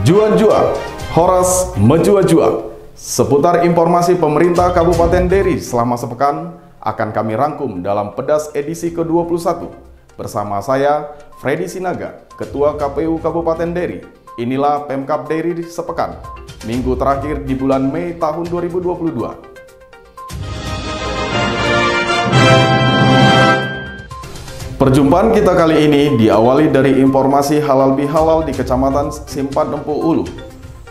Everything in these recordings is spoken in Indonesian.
Jua-jua, Horas menjua-jua. Seputar informasi pemerintah Kabupaten Deiri selama sepekan akan kami rangkum dalam Pedas edisi ke-21. Bersama saya, Freddy Sinaga, Ketua KPU Kabupaten Deiri. Inilah Pemkab Deiri sepekan, minggu terakhir di bulan Mei tahun 2022. Perjumpaan kita kali ini diawali dari informasi halal bihalal di Kecamatan Simpan Empu Ulu.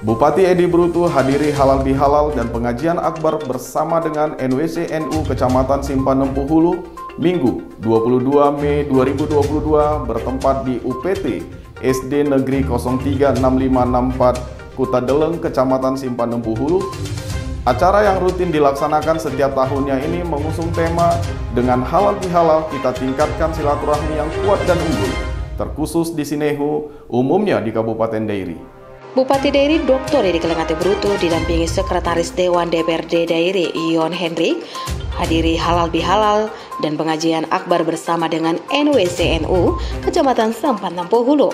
Bupati Edi Brutu hadiri halal bihalal dan pengajian akbar bersama dengan NWC NU Kecamatan Simpan Empu Ulu Minggu 22 Mei 2022 bertempat di UPT SD Negeri 036564 Kuta Deleng Kecamatan Simpan Empu Ulu. Acara yang rutin dilaksanakan setiap tahunnya ini mengusung tema dengan halal bihalal kita tingkatkan silaturahmi yang kuat dan unggul, terkhusus di Sinehu, umumnya di Kabupaten Deiri. Bupati Deiri Dr. Edi Brutu didampingi Sekretaris Dewan DPRD Deiri Ion Hendrik hadiri halal bihalal dan pengajian akbar bersama dengan NWC NU Kecamatan Simpan Empu Ulu.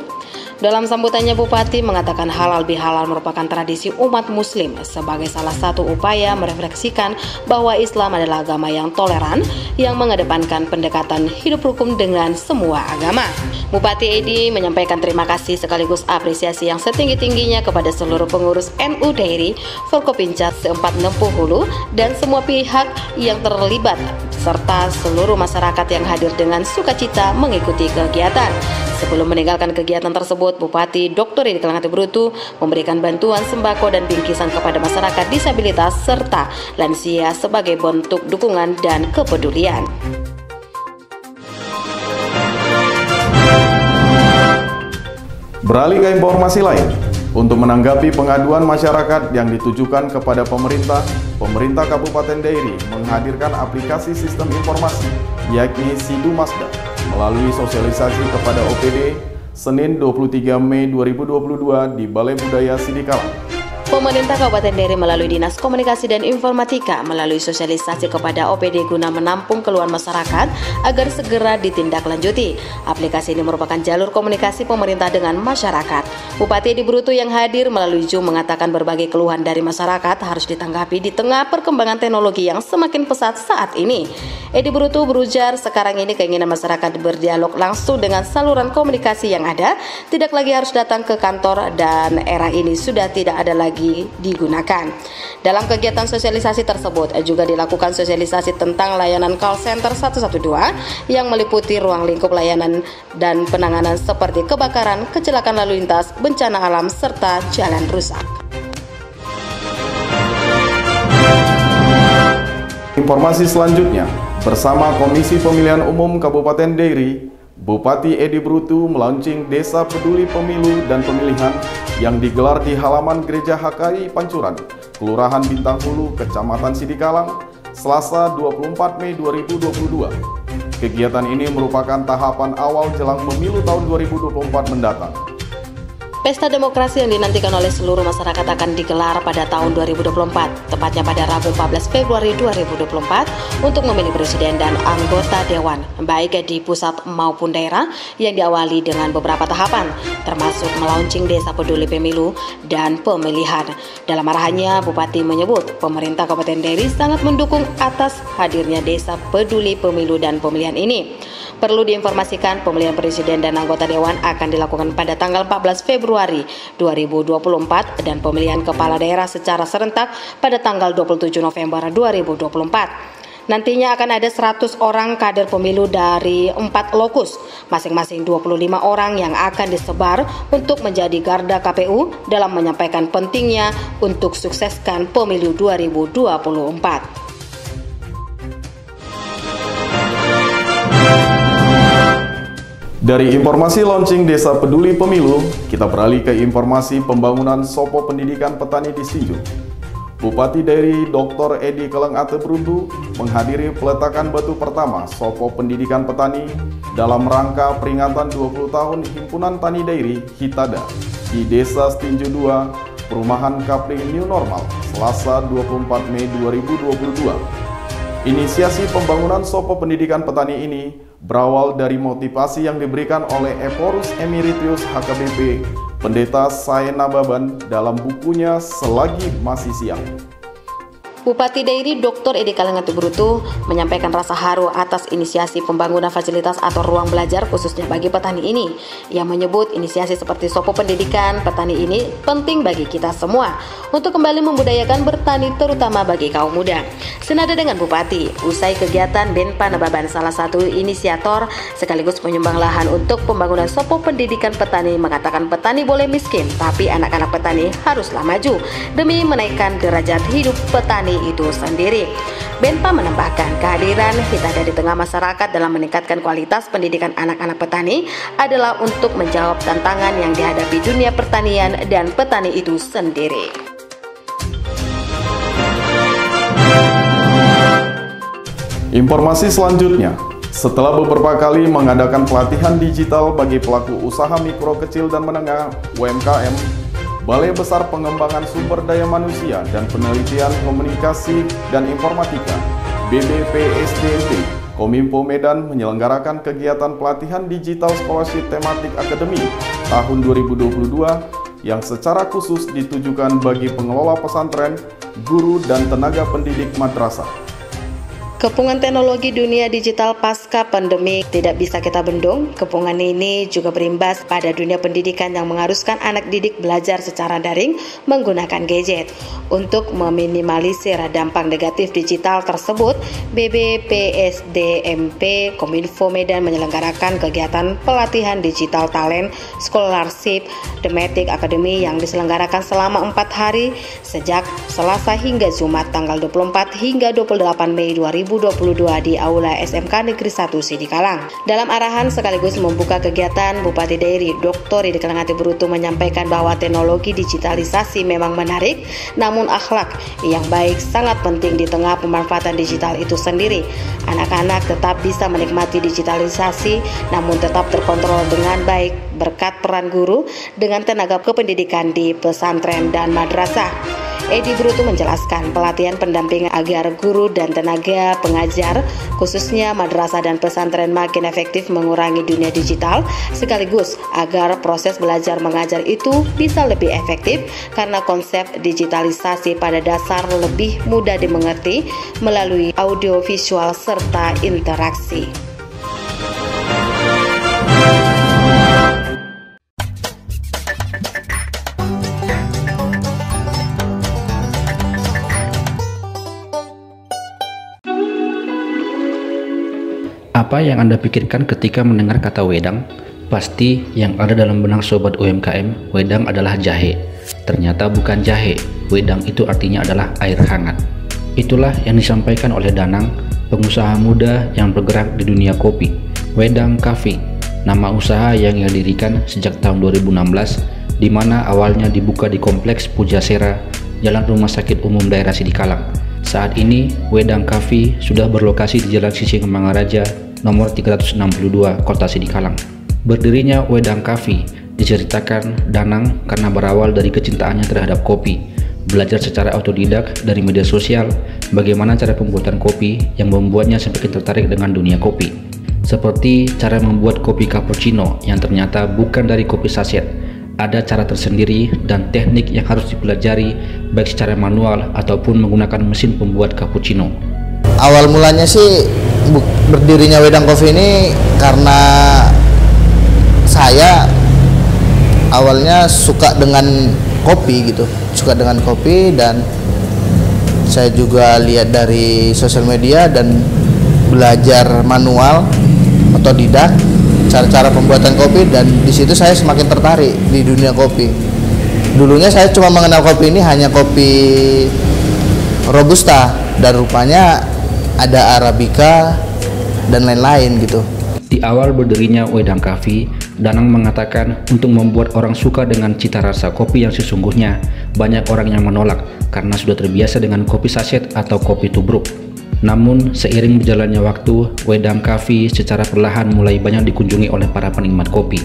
Dalam sambutannya, Bupati mengatakan halal bihalal merupakan tradisi umat muslim sebagai salah satu upaya merefleksikan bahwa Islam adalah agama yang toleran yang mengedepankan pendekatan hidup rukun dengan semua agama. Bupati Edi menyampaikan terima kasih sekaligus apresiasi yang setinggi-tingginya kepada seluruh pengurus NU Deiri, Forkopimda Simpan Empu Ulu dan semua pihak yang terlibat serta seluruh masyarakat yang hadir dengan sukacita mengikuti kegiatan. Sebelum meninggalkan kegiatan tersebut, Bupati Dr. Edi Brutu memberikan bantuan sembako dan bingkisan kepada masyarakat disabilitas serta lansia sebagai bentuk dukungan dan kepedulian. Beralih ke informasi lain, untuk menanggapi pengaduan masyarakat yang ditujukan kepada pemerintah Kabupaten Deiri menghadirkan aplikasi sistem informasi, yakni Sidu Masda, melalui sosialisasi kepada OPD Senin 23 Mei 2022 di Balai Budaya Sidikalang. Pemerintah Kabupaten Deiri melalui Dinas Komunikasi dan Informatika melalui sosialisasi kepada OPD guna menampung keluhan masyarakat agar segera ditindaklanjuti. Aplikasi ini merupakan jalur komunikasi pemerintah dengan masyarakat. Bupati Edi Brutu yang hadir melalui Zoom mengatakan berbagai keluhan dari masyarakat harus ditanggapi di tengah perkembangan teknologi yang semakin pesat saat ini. Edi Brutu berujar sekarang ini keinginan masyarakat berdialog langsung dengan saluran komunikasi yang ada, tidak lagi harus datang ke kantor dan era ini sudah tidak ada lagi digunakan. Dalam kegiatan sosialisasi tersebut juga dilakukan sosialisasi tentang layanan call center 112 yang meliputi ruang lingkup layanan dan penanganan seperti kebakaran, kecelakaan lalu lintas, bencana alam, serta jalan rusak. Informasi selanjutnya, bersama Komisi Pemilihan Umum Kabupaten Deiri, Bupati Edi Brutu melaunching Desa Peduli Pemilu dan Pemilihan yang digelar di halaman Gereja HKI Pancuran, Kelurahan Bintang Hulu, Kecamatan Sidikalang, Selasa 24 Mei 2022. Kegiatan ini merupakan tahapan awal jelang pemilu tahun 2024 mendatang. Pesta demokrasi yang dinantikan oleh seluruh masyarakat akan digelar pada tahun 2024, tepatnya pada Rabu 14 Februari 2024 untuk memilih presiden dan anggota dewan, baik di pusat maupun daerah yang diawali dengan beberapa tahapan, termasuk melaunching Desa Peduli Pemilu dan Pemilihan. Dalam arahannya, Bupati menyebut pemerintah Kabupaten Deiri sangat mendukung atas hadirnya Desa Peduli Pemilu dan Pemilihan ini. Perlu diinformasikan, pemilihan presiden dan anggota dewan akan dilakukan pada tanggal 14 Februari 2024 dan pemilihan kepala daerah secara serentak pada tanggal 27 November 2024. Nantinya akan ada 100 orang kader pemilu dari 4 lokus, masing-masing 25 orang yang akan disebar untuk menjadi garda KPU dalam menyampaikan pentingnya untuk sukseskan pemilu 2024. Dari informasi launching Desa Peduli Pemilu, kita beralih ke informasi pembangunan Sopo Pendidikan Petani di Sinju. Bupati Deiri Dr. Edi Brutu menghadiri peletakan batu pertama Sopo Pendidikan Petani dalam rangka peringatan 20 tahun Himpunan Tani Deiri Hitada di Desa Stinju 2, Perumahan Kapling New Normal, Selasa 24 Mei 2022. Inisiasi pembangunan Sopo Pendidikan Petani ini berawal dari motivasi yang diberikan oleh Eporus Emeritus HKBP Pendeta Saenababan dalam bukunya Selagi Masih Siang. Bupati Dairi Dr. Edi Kalengati Brutu menyampaikan rasa haru atas inisiasi pembangunan fasilitas atau ruang belajar khususnya bagi petani ini. Ia menyebut inisiasi seperti Sopo Pendidikan Petani ini penting bagi kita semua untuk kembali membudayakan bertani terutama bagi kaum muda. Senada dengan Bupati, usai kegiatan Benpa Nababan salah satu inisiator sekaligus penyumbang lahan untuk pembangunan Sopo Pendidikan Petani mengatakan petani boleh miskin tapi anak-anak petani haruslah maju demi menaikkan derajat hidup petani itu sendiri. Benpa menambahkan kehadiran kita di tengah masyarakat dalam meningkatkan kualitas pendidikan anak-anak petani adalah untuk menjawab tantangan yang dihadapi dunia pertanian dan petani itu sendiri. Informasi selanjutnya, setelah beberapa kali mengadakan pelatihan digital bagi pelaku usaha mikro, kecil, dan menengah (UMKM), Balai Besar Pengembangan Sumber Daya Manusia dan Penelitian Komunikasi dan Informatika (BBPSDMP) Kominfo Medan menyelenggarakan kegiatan pelatihan digital scholarship tematik akademi tahun 2022 yang secara khusus ditujukan bagi pengelola pesantren, guru, dan tenaga pendidik madrasah. Kepungan teknologi dunia digital pasca pandemi tidak bisa kita bendung. Kepungan ini juga berimbas pada dunia pendidikan yang mengharuskan anak didik belajar secara daring menggunakan gadget. Untuk meminimalisir dampak negatif digital tersebut, BBPSDMP Kominfo Medan menyelenggarakan kegiatan pelatihan digital talent scholarship Thematic Academy yang diselenggarakan selama 4 hari sejak Selasa hingga Jumat tanggal 24 hingga 28 Mei 2022 di Aula SMK Negeri 1 Sidikalang. Dalam arahan sekaligus membuka kegiatan, Bupati Dairi Dr. Edi Kalengati Brutu menyampaikan bahwa teknologi digitalisasi memang menarik, namun akhlak yang baik sangat penting di tengah pemanfaatan digital itu sendiri. Anak-anak tetap bisa menikmati digitalisasi, namun tetap terkontrol dengan baik berkat peran guru dengan tenaga kependidikan di pesantren dan madrasah. Edi Brutu menjelaskan pelatihan pendampingan agar guru dan tenaga pengajar khususnya madrasah dan pesantren makin efektif mengurangi dunia digital sekaligus agar proses belajar mengajar itu bisa lebih efektif karena konsep digitalisasi pada dasar lebih mudah dimengerti melalui audio visual serta interaksi. Apa yang Anda pikirkan ketika mendengar kata wedang? Pasti yang ada dalam benak sobat UMKM, wedang adalah jahe. Ternyata bukan jahe, wedang itu artinya adalah air hangat. Itulah yang disampaikan oleh Danang, pengusaha muda yang bergerak di dunia kopi. Wedang Coffee, nama usaha yang ia dirikan sejak tahun 2016, di mana awalnya dibuka di Kompleks Pujasera, Jalan Rumah Sakit Umum Daerah Sidikalang. Saat ini, Wedang Coffee sudah berlokasi di Jalan Sisingamangaraja nomor 362, Kota Sidikalang. Berdirinya Wedang Coffee diceritakan Danang karena berawal dari kecintaannya terhadap kopi, belajar secara autodidak dari media sosial bagaimana cara pembuatan kopi yang membuatnya semakin tertarik dengan dunia kopi. Seperti cara membuat kopi cappuccino yang ternyata bukan dari kopi saset. Ada cara tersendiri dan teknik yang harus dipelajari baik secara manual ataupun menggunakan mesin pembuat cappuccino. Awal mulanya sih berdirinya Wedang Coffee ini karena saya awalnya suka dengan kopi gitu, dan saya juga lihat dari sosial media dan belajar manual otodidak cara-cara pembuatan kopi, dan di situ saya semakin tertarik di dunia kopi. Dulunya saya cuma mengenal kopi ini hanya kopi Robusta, dan rupanya ada Arabica dan lain-lain gitu. Di awal berdirinya Wedang Coffee, Danang mengatakan untuk membuat orang suka dengan cita rasa kopi yang sesungguhnya, banyak orang yang menolak karena sudah terbiasa dengan kopi saset atau kopi tubruk. Namun, seiring berjalannya waktu, Wedang Coffee secara perlahan mulai banyak dikunjungi oleh para penikmat kopi.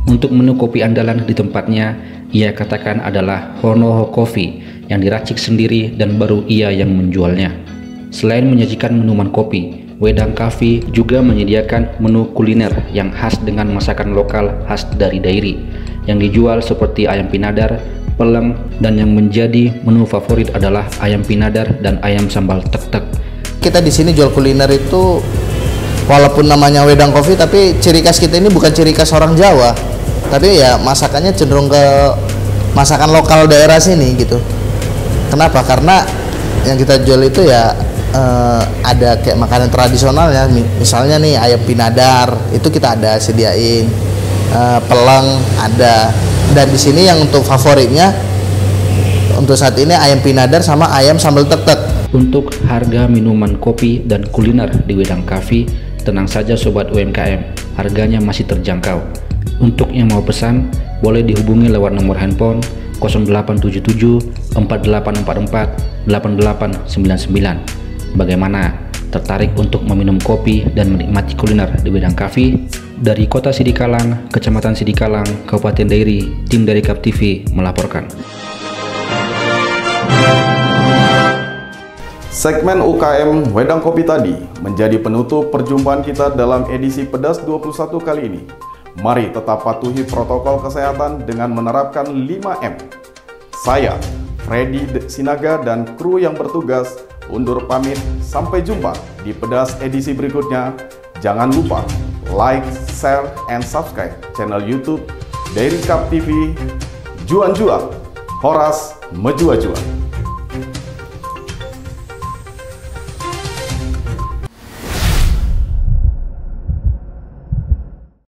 Untuk menu kopi andalan di tempatnya, ia katakan adalah Honoho Coffee yang diracik sendiri dan baru ia yang menjualnya. Selain menyajikan minuman kopi, Wedang Coffee juga menyediakan menu kuliner yang khas dengan masakan lokal khas dari Dairi. yang dijual seperti ayam pinadar, peleng, dan yang menjadi menu favorit adalah ayam pinadar dan ayam sambal tek-tek. Kita di sini jual kuliner itu walaupun namanya Wedang Coffee, tapi ciri khas kita ini bukan ciri khas orang Jawa, tapi ya masakannya cenderung ke masakan lokal daerah sini gitu. Kenapa? Karena yang kita jual itu ya ada kayak makanan tradisionalnya, misalnya nih ayam pinadar itu kita ada sediain, peleng ada, dan di sini yang untuk favoritnya untuk saat ini ayam pinadar sama ayam sambal tek-tek. Untuk harga minuman kopi dan kuliner di Wedang Coffee, tenang saja sobat UMKM, harganya masih terjangkau. Untuk yang mau pesan, boleh dihubungi lewat nomor handphone 0877 4844 8899. Bagaimana? Tertarik untuk meminum kopi dan menikmati kuliner di Wedang Coffee? Dari Kota Sidikalang, Kecamatan Sidikalang, Kabupaten Dairi, tim dari KAP TV melaporkan. Segmen UKM Wedang Kopi tadi menjadi penutup perjumpaan kita dalam edisi Pedas 21 kali ini. Mari tetap patuhi protokol kesehatan dengan menerapkan 5M. Saya, Freddy Sinaga, dan kru yang bertugas undur pamit. Sampai jumpa di Pedas edisi berikutnya. Jangan lupa like, share, and subscribe channel YouTube dari KAP TV. Juan-juan, Horas Mejua-jua.